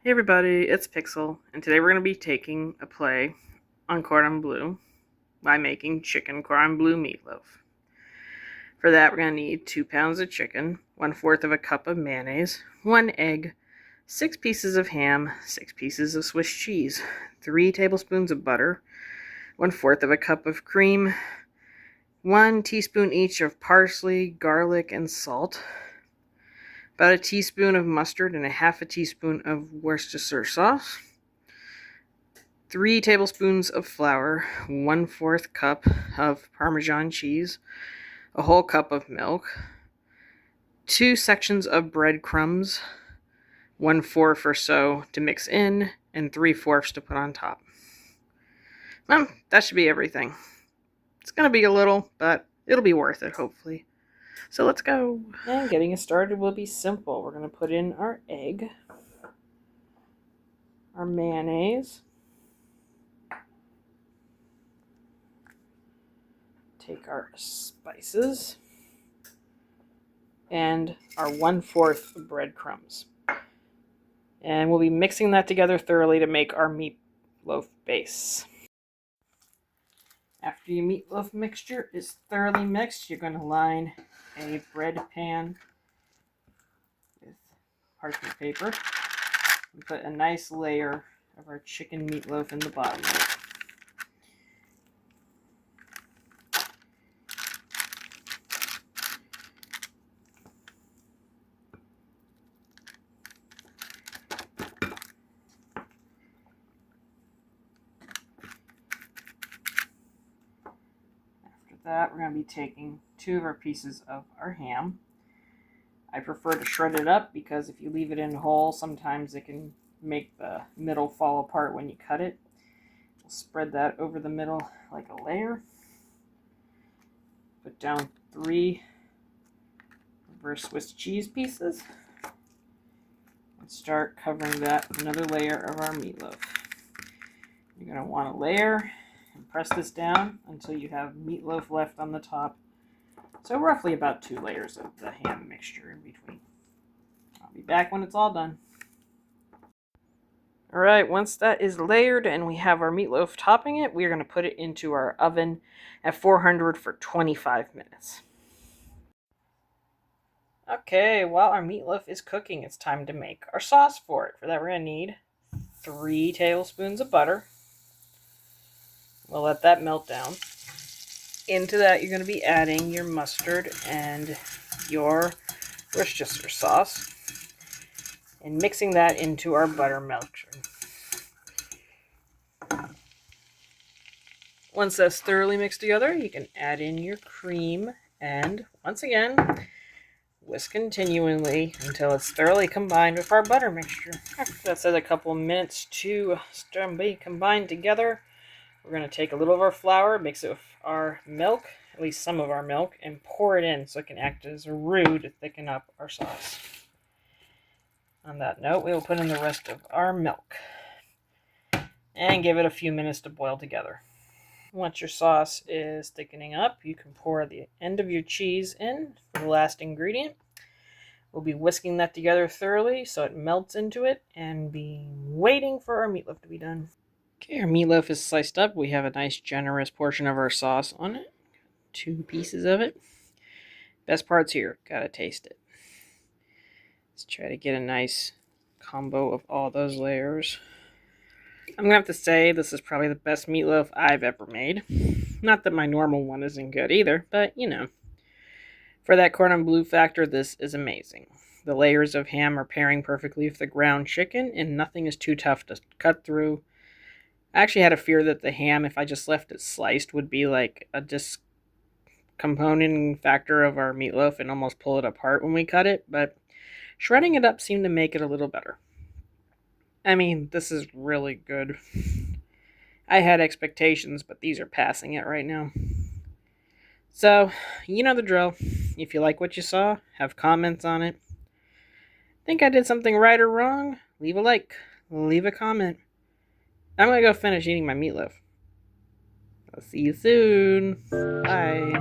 Hey everybody, it's Pixel, and today we're going to be taking a play on Cordon Bleu by making chicken Cordon Bleu meatloaf. For that, we're going to need 2 pounds of chicken, 1/4 of a cup of mayonnaise, 1 egg, 6 pieces of ham, 6 pieces of Swiss cheese, 3 tablespoons of butter, 1/4 of a cup of cream, 1 teaspoon each of parsley, garlic, and salt, about a teaspoon of mustard and a half a teaspoon of Worcestershire sauce, 3 tablespoons of flour, 1/4 cup of Parmesan cheese, a whole cup of milk, 2 sections of breadcrumbs, 1/4 or so to mix in, and 3/4 to put on top. Well, that should be everything. It's going to be a little, but it'll be worth it, hopefully. So let's go. And getting it started will be simple. We're going to put in our egg, our mayonnaise, take our spices, and our 1/4 of breadcrumbs. And we'll be mixing that together thoroughly to make our meatloaf base. After your meatloaf mixture is thoroughly mixed, you're going to line a bread pan with parchment paper and put a nice layer of our chicken meatloaf in the bottom. That we're going to be taking 2 of our pieces of our ham. I prefer to shred it up because if you leave it in whole, sometimes it can make the middle fall apart when you cut it. We'll spread that over the middle like a layer. Put down 3 of our Swiss cheese pieces and start covering that with another layer of our meatloaf. You're going to want to layer and press this down until you have meatloaf left on the top. So roughly about 2 layers of the ham mixture in between. I'll be back when it's all done. Alright, once that is layered and we have our meatloaf topping it, we're going to put it into our oven at 400 for 25 minutes. Okay, while our meatloaf is cooking, it's time to make our sauce for it. For that, we're going to need 3 tablespoons of butter. We'll let that melt down. Into that, you're going to be adding your mustard and your Worcestershire sauce and mixing that into our butter mixture. Once that's thoroughly mixed together, you can add in your cream and, once again, whisk continually until it's thoroughly combined with our butter mixture. After that's a couple minutes to be combined together, we're going to take a little of our flour, mix it with our milk, at least some of our milk, and pour it in so it can act as a roux to thicken up our sauce. On that note, we will put in the rest of our milk and give it a few minutes to boil together. Once your sauce is thickening up, you can pour the end of your cheese in for the last ingredient. We'll be whisking that together thoroughly so it melts into it and be waiting for our meatloaf to be done. Okay, our meatloaf is sliced up. We have a nice generous portion of our sauce on it. 2 pieces of it. Best part's here. Gotta taste it. Let's try to get a nice combo of all those layers. I'm gonna have to say this is probably the best meatloaf I've ever made. Not that my normal one isn't good either, but you know. For that Cordon Bleu factor, this is amazing. The layers of ham are pairing perfectly with the ground chicken, and nothing is too tough to cut through. I actually had a fear that the ham, if I just left it sliced, would be like a discomponent factor of our meatloaf and almost pull it apart when we cut it, but shredding it up seemed to make it a little better. I mean, this is really good. I had expectations, but these are passing it right now. So, you know the drill. If you like what you saw, have comments on it. Think I did something right or wrong? Leave a like. Leave a comment. I'm going to go finish eating my meatloaf. I'll see you soon. Bye.